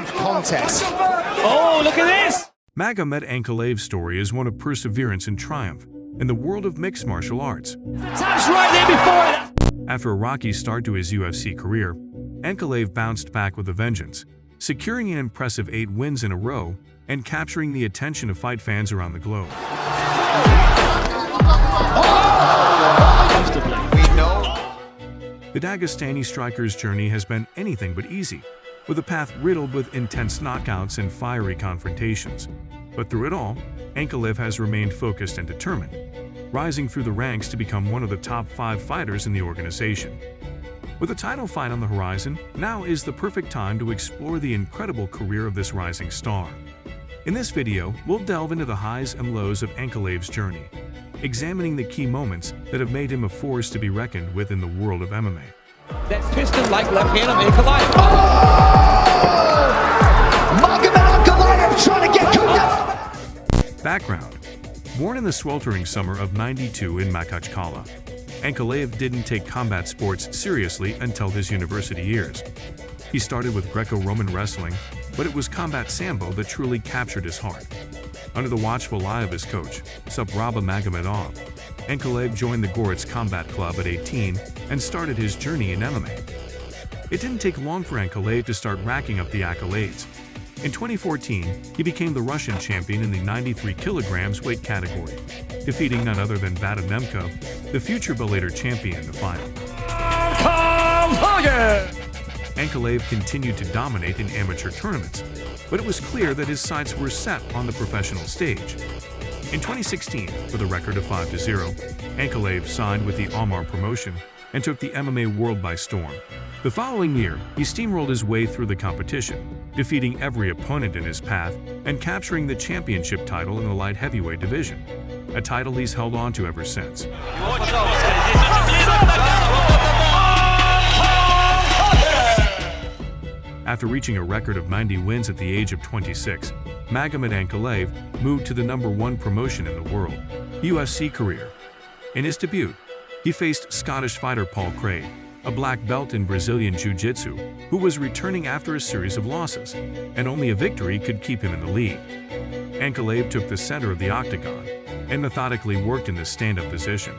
9th contest. Oh, look at this! Magomed Ankalaev's story is one of perseverance and triumph in the world of mixed martial arts. Taps right there before. After a rocky start to his UFC career, Ankalaev bounced back with a vengeance, securing an impressive 8 wins in a row and capturing the attention of fight fans around the globe. The Dagestani striker's journey has been anything but easy, with a path riddled with intense knockouts and fiery confrontations. But through it all, Ankalaev has remained focused and determined, rising through the ranks to become one of the top 5 fighters in the organization. With a title fight on the horizon, now is the perfect time to explore the incredible career of this rising star. In this video, we'll delve into the highs and lows of Ankalaev's journey, examining the key moments that have made him a force to be reckoned with in the world of MMA. That piston-like left hand of Ankalaev. Oh! Magomed Ankalaev trying to get cooked up. Background: born in the sweltering summer of '92 in Magomed, Ankalaev didn't take combat sports seriously until his university years. He started with Greco-Roman wrestling, but it was combat sambo that truly captured his heart. Under the watchful eye of his coach, Magomed Ankalaev joined the Goretz Combat Club at 18 and started his journey in MMA. It didn't take long for Ankalaev to start racking up the accolades. In 2014, he became the Russian champion in the 93 kilograms weight category, defeating none other than Nemko, the future Bellator champion in the final. Ankalaev continued to dominate in amateur tournaments, but it was clear that his sights were set on the professional stage. In 2016, with a record of 5-0, Ankalaev signed with the Omar promotion and took the MMA world by storm. The following year, he steamrolled his way through the competition, defeating every opponent in his path and capturing the championship title in the light heavyweight division, a title he's held on to ever since. After reaching a record of 90 wins at the age of 26, Magomed Ankalaev moved to the #1 promotion in the world, UFC career. In his debut, he faced Scottish fighter Paul Craig, a black belt in Brazilian Jiu-Jitsu, who was returning after a series of losses, and only a victory could keep him in the lead. Ankalaev took the center of the Octagon and methodically worked in the stand-up position.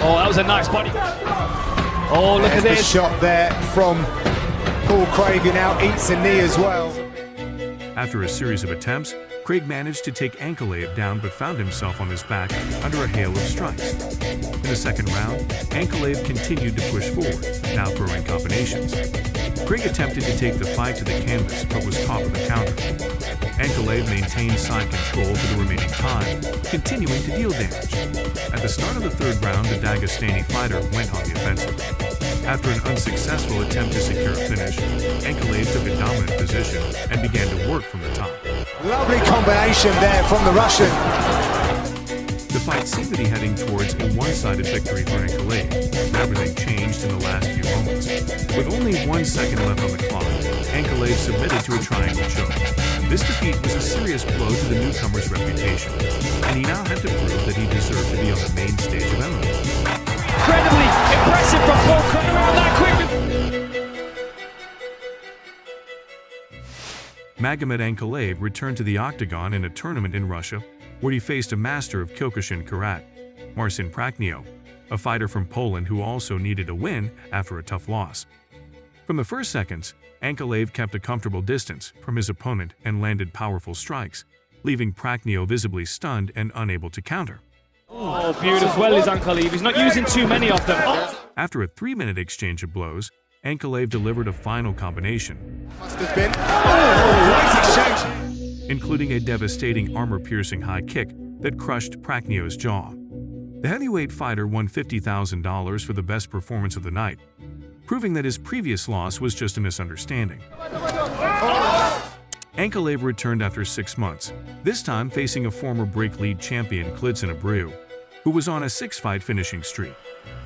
Oh, that was a nice body. Oh, look at There's this. the shot there from Paul Craig, who now eats a knee as well. After a series of attempts, Craig managed to take Ankalaev down but found himself on his back under a hail of strikes. In the second round, Ankalaev continued to push forward, now throwing combinations. Craig attempted to take the fight to the canvas but was caught with a counter. Ankalaev maintained side control for the remaining time, continuing to deal damage. At the start of the third round, the Dagestani fighter went on the offensive. After an unsuccessful attempt to secure a finish, Ankalaev took a dominant position and began to work from the top. Lovely combination there from the Russian. The fight seemed to be heading towards a one-sided victory for Ankalaev, but everything changed in the last few moments. With only 1 second left on the clock, Ankalaev submitted to a triangle choke. This defeat was a serious blow to the newcomer's reputation, and he now had to prove that he deserved to be on the main stage of MMA. Incredibly impressive from Paul Craig around that quick. Magomed Ankalaev returned to the Octagon in a tournament in Russia, where he faced a master of Kyokushin Karate, Marcin Prachnio, a fighter from Poland who also needed a win after a tough loss. From the first seconds, Ankalaev kept a comfortable distance from his opponent and landed powerful strikes, leaving Prachnio visibly stunned and unable to counter. Oh, beautiful. Well is Ankalaev. He's not using too many of them. Oh. After a 3-minute exchange of blows, Ankalaev delivered a final combination, Must have been. Great exchange. including a devastating armor-piercing high kick that crushed Prachnio's jaw. The heavyweight fighter won $50,000 for the best performance of the night, proving that his previous loss was just a misunderstanding. Ankalaev returned after 6 months, this time facing a former break league champion Klidson Abreu, who was on a 6-fight finishing streak,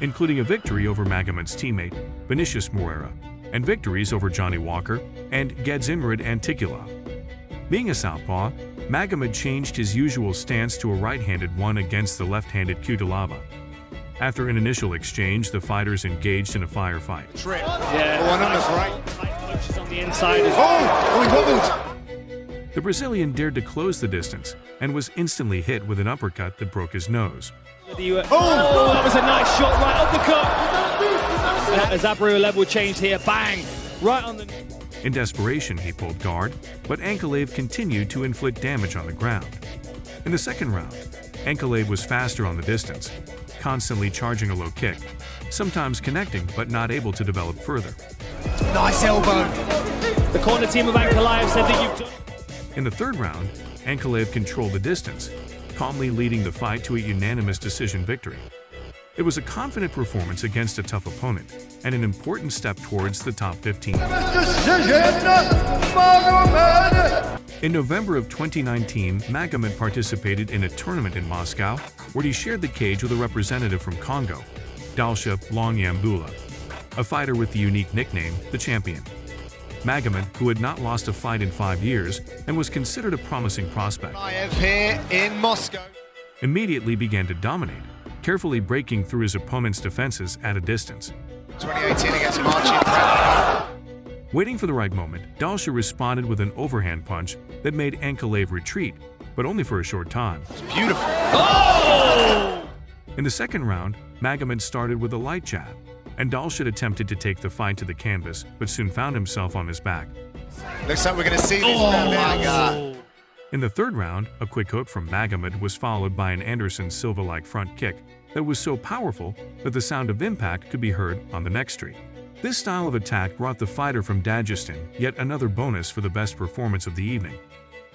including a victory over Magomed's teammate Vinicius Moreira, and victories over Johnny Walker and Gedzimurad Antikulov. Being a southpaw, Magomed changed his usual stance to a right-handed one against the left-handed Kutalava. After an initial exchange, the fighters engaged in a firefight. One on the right. Punches on the the inside as Oh, he wobbled. The Brazilian dared to close the distance and was instantly hit with an uppercut that broke his nose. Oh, that was a nice shot, right uppercut. As Ankalaev will change here, bang, right on the... In desperation, he pulled guard, but Ankalaev continued to inflict damage on the ground. In the second round, Ankalaev was faster on the distance, constantly charging a low kick, sometimes connecting but not able to develop further. Nice elbow. The corner team of Ankalaev said that you've done... In the third round, Ankalaev controlled the distance, calmly leading the fight to a unanimous decision victory. It was a confident performance against a tough opponent and an important step towards the top 15. In November of 2019, Magomed participated in a tournament in Moscow where he shared the cage with a representative from Congo, Dalsha Longyambula, a fighter with the unique nickname, the Champion. Magomed, who had not lost a fight in 5 years and was considered a promising prospect, Here in Moscow. immediately began to dominate, carefully breaking through his opponent's defenses at a distance. 2018 against Marcin. Waiting for the right moment, Dalsha responded with an overhand punch that made Ankalaev retreat, but only for a short time. Beautiful. Oh! In the second round, Magomed started with a light jab, and Dalsha attempted to take the fight to the canvas, but soon found himself on his back. Looks like we're going to see this Oh, round my out. God. In the third round, a quick hook from Magomed was followed by an Anderson Silva-like front kick that was so powerful that the sound of impact could be heard on the next street. This style of attack brought the fighter from Dagestani yet another bonus for the best performance of the evening,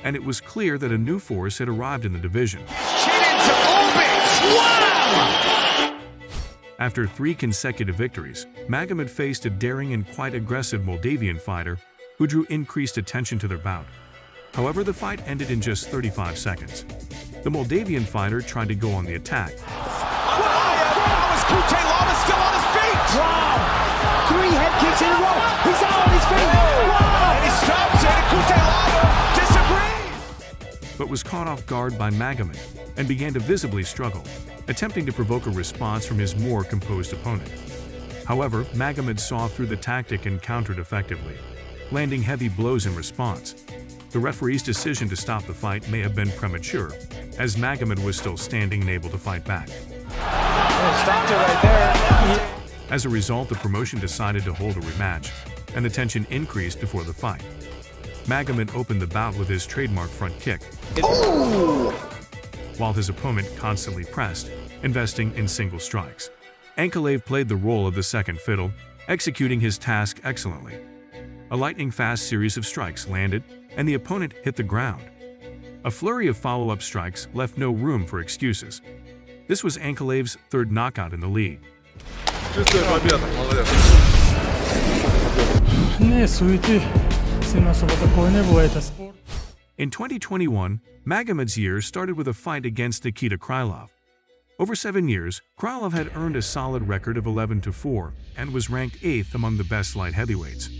and it was clear that a new force had arrived in the division. Chin into orbit. Wow! After 3 consecutive victories, Magomed faced a daring and quite aggressive Moldavian fighter who drew increased attention to their bout. However, the fight ended in just 35 seconds. The Moldavian fighter tried to go on the attack. Still on his feet. Wow! 3 head kicks in a row. He's out on his feet. Wow! And he stops it, and Kutelava disagrees. But was caught off guard by Magomed and began to visibly struggle, attempting to provoke a response from his more composed opponent. However, Magomed saw through the tactic and countered effectively, landing heavy blows in response. The referee's decision to stop the fight may have been premature, as Magomed was still standing and able to fight back. Stopped it right there. As a result, the promotion decided to hold a rematch, and the tension increased before the fight. Magomed opened the bout with his trademark front kick, while his opponent constantly pressed, investing in single strikes. Ankalaev played the role of the second fiddle, executing his task excellently. A lightning-fast series of strikes landed, and the opponent hit the ground. A flurry of follow-up strikes left no room for excuses. This was Ankalaev's third knockout in the league. In 2021, Magomed's year started with a fight against Nikita Krylov. Over 7 years, Krylov had earned a solid record of 11-4 and was ranked 8th among the best light heavyweights.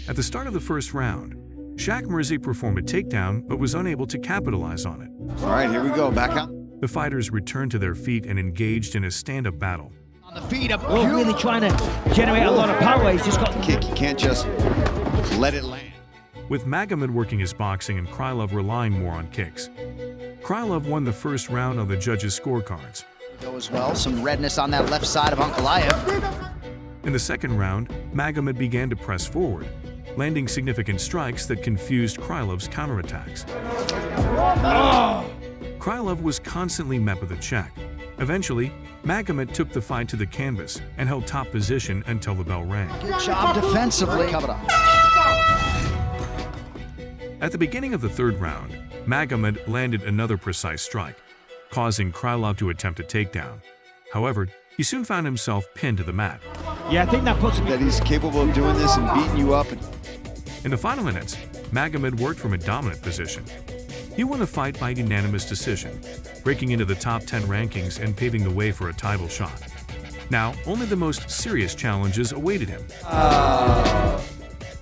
At the start of the first round, Shaq Mirzi performed a takedown but was unable to capitalize on it. All right, here we go. Back up. The fighters returned to their feet and engaged in a stand-up battle. On the feet up. Oh, really trying to generate a lot of power. He's just got Kick. You can't just let it land. With Magomed working his boxing and Krylov relying more on kicks. Krylov won the first round on the judges' scorecards. go as well. Some redness on that left side of Ankalaev. In the second round, Magomed began to press forward, landing significant strikes that confused Krylov's counterattacks. Krylov was constantly met with a check. Eventually, Magomed took the fight to the canvas and held top position until the bell rang. Good job defensively. Cover up. At the beginning of the third round, Magomed landed another precise strike, causing Krylov to attempt a takedown. However, he soon found himself pinned to the mat. Yeah, I think that puts him. That he's capable of doing this and beating you up. In the final minutes, Magomed worked from a dominant position. He won the fight by unanimous decision, breaking into the top 10 rankings and paving the way for a title shot. Now, only the most serious challenges awaited him.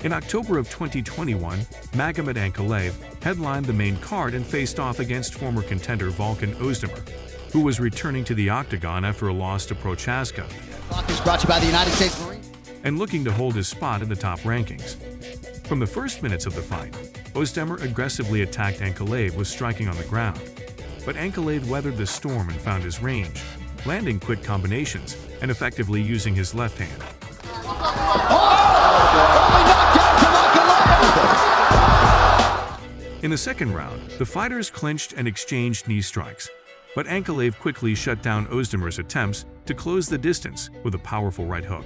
In October of 2021, Magomed Ankalaev headlined the main card and faced off against former contender Volkan Ozdemir, who was returning to the Octagon after a loss to Prochaska Is brought to you by the United States Marine. and looking to hold his spot in the top rankings. From the first minutes of the fight, Özdemir aggressively attacked Ankalaev with striking on the ground. But Ankalaev weathered the storm and found his range, landing quick combinations and effectively using his left hand. In the second round, the fighters clinched and exchanged knee strikes, but Ankalaev quickly shut down Özdemir's attempts to close the distance with a powerful right hook.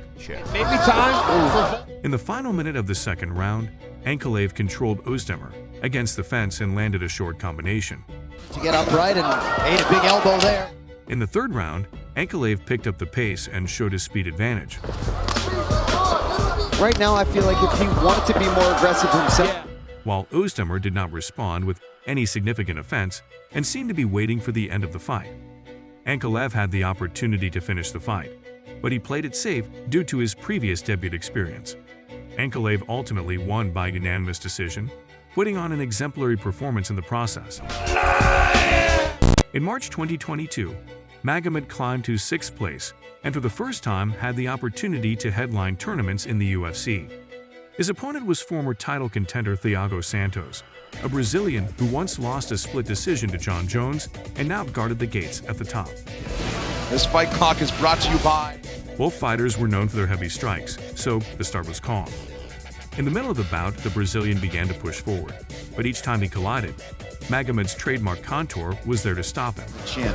Maybe time. In the final minute of the second round, Ankalaev controlled Özdemir against the fence and landed a short combination. To get upright and ate a big elbow there. In the third round, Ankalaev picked up the pace and showed his speed advantage. Right now, I feel like if he wanted to be more aggressive himself. While Özdemir did not respond with any significant offense and seemed to be waiting for the end of the fight. Ankalaev had the opportunity to finish the fight, but he played it safe due to his previous debut experience. Ankalaev ultimately won by unanimous decision, putting on an exemplary performance in the process. In March 2022, Magomed climbed to 6th place and for the first time had the opportunity to headline tournaments in the UFC. His opponent was former title contender Thiago Santos, a Brazilian who once lost a split decision to John Jones and now guarded the gates at the top. This fight clock is brought to you by... Both fighters were known for their heavy strikes, so the start was calm. In the middle of the bout, the Brazilian began to push forward, but each time he collided, Magomed's trademark contour was there to stop him. Chin.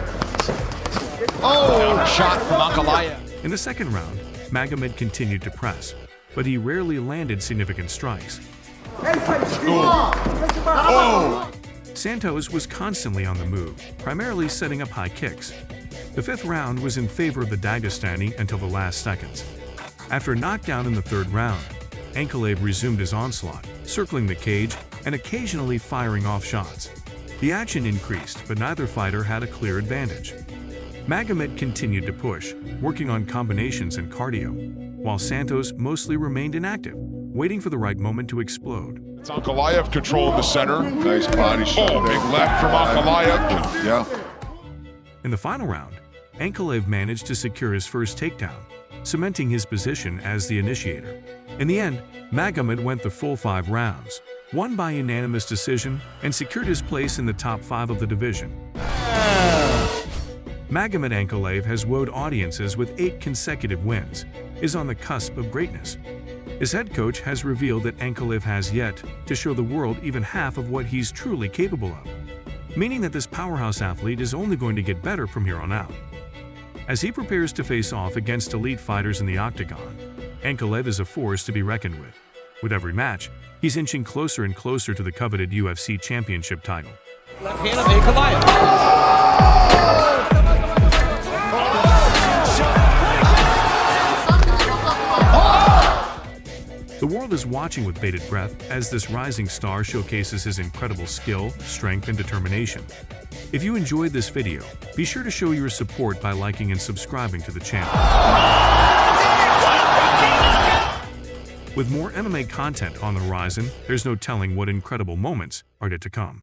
Oh, shot from Ankalaev. In the second round, Magomed continued to press, but he rarely landed significant strikes. Santos was constantly on the move, primarily setting up high kicks. The fifth round was in favor of the Dagestani until the last seconds. After a knockdown in the third round, Ankalaev resumed his onslaught, circling the cage and occasionally firing off shots. The action increased, but neither fighter had a clear advantage. Magomed continued to push, working on combinations and cardio, while Santos mostly remained inactive, waiting for the right moment to explode. It's Ankalaev controlling the center. Nice body shot. Oh, big left from Ankalaev. Yeah. In the final round, Ankalaev managed to secure his first takedown, cementing his position as the initiator. In the end, Magomed went the full 5 rounds, won by unanimous decision, and secured his place in the top 5 of the division. Magomed Ankalaev has wowed audiences with 8 consecutive wins, is on the cusp of greatness. His head coach has revealed that Ankalaev has yet to show the world even half of what he's truly capable of, meaning that this powerhouse athlete is only going to get better from here on out. As he prepares to face off against elite fighters in the Octagon, Ankalaev is a force to be reckoned with. With every match, he's inching closer and closer to the coveted UFC championship title. Left hand of Ankalaev. The world is watching with bated breath as this rising star showcases his incredible skill, strength, and determination. If you enjoyed this video, be sure to show your support by liking and subscribing to the channel. With more MMA content on the horizon, there's no telling what incredible moments are yet to come.